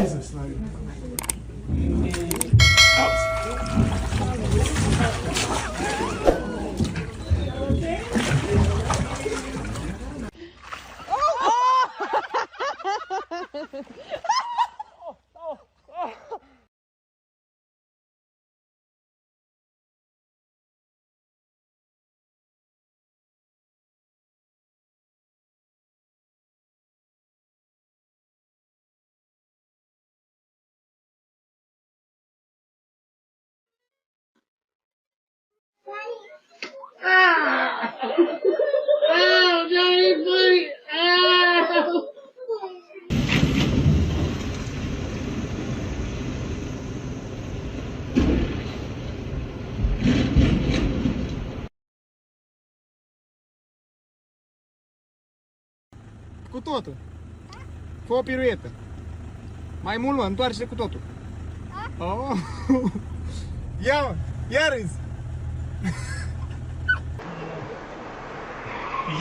Jesus, navigator. Oh, Johnny, buddy. Ow. Cu totul. Fă o piruetă. Mai mult, mă, întoarce cu totul. Oh. Ia, mă, ia râzi.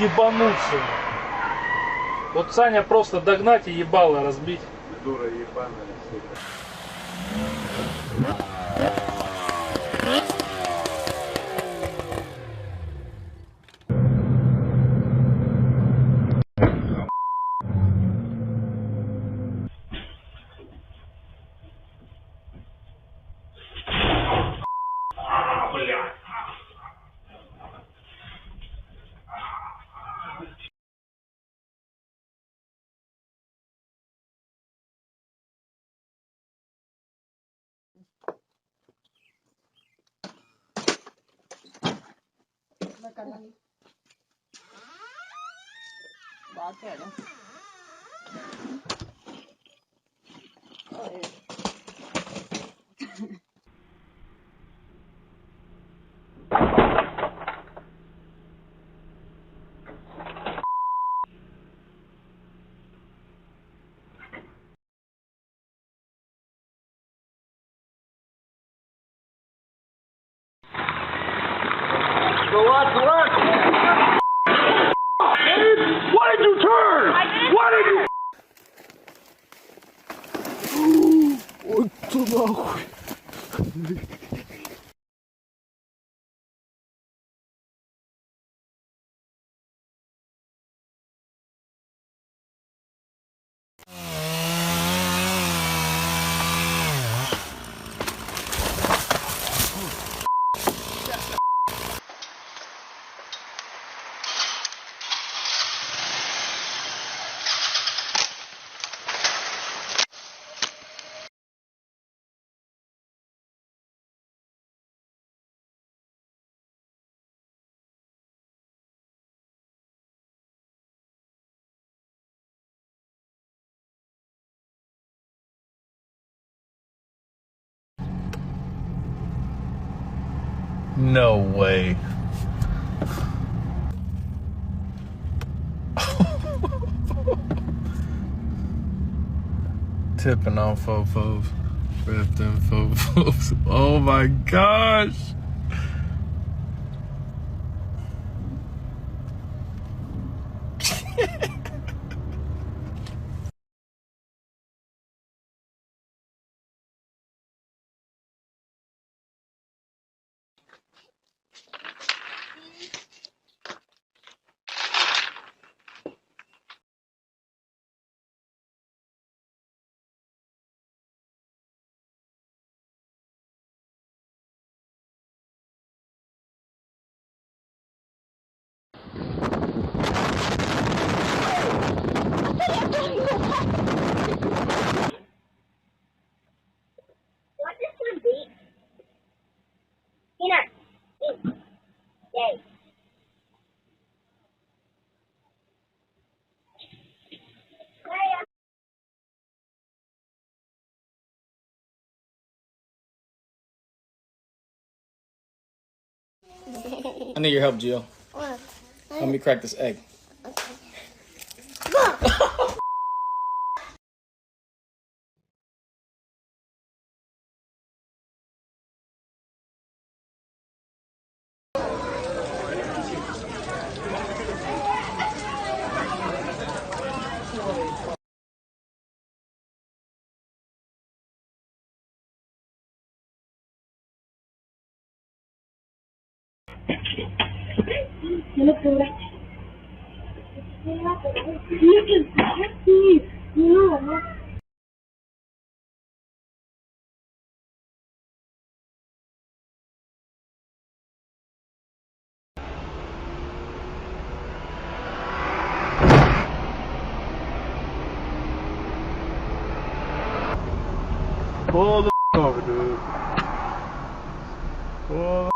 Ебануться. Вот Саня просто догнать и ебало разбить. Дура ебаная, сука. Why did you turn? Why did you? Ой, ты нахуй. No way. Tipping on fofos. Ripping fofos. Oh my gosh. What is your beat? Peanut. Yay. I need your help, Jill. What? Help me crack this egg. Pull the over, dude. Pull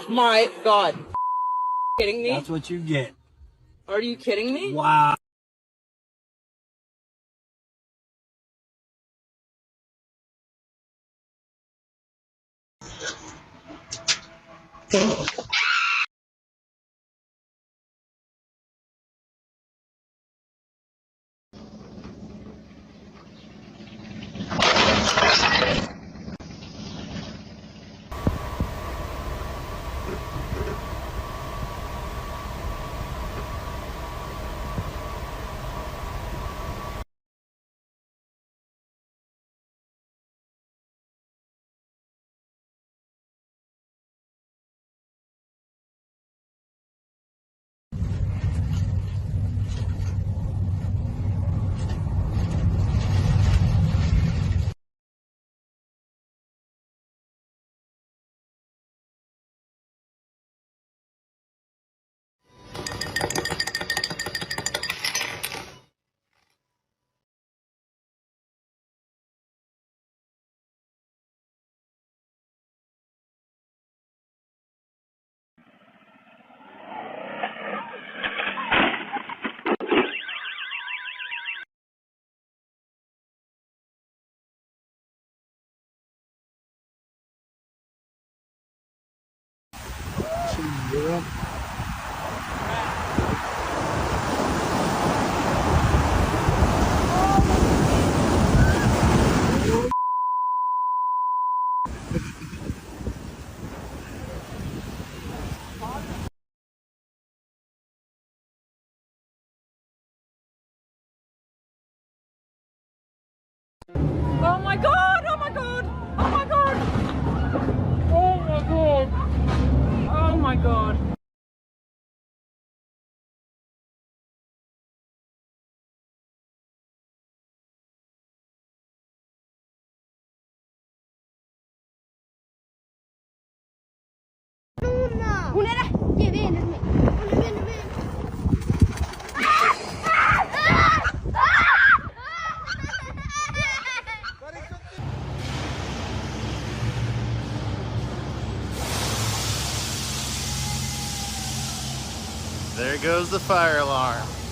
My God. Kidding me? That's what you get. Are you kidding me? Wow. Oh my God! Oh my God! Oh my God! Oh my God! Oh my God! Hon är där! Ge det enligt mig. Hon är med. There goes the fire alarm.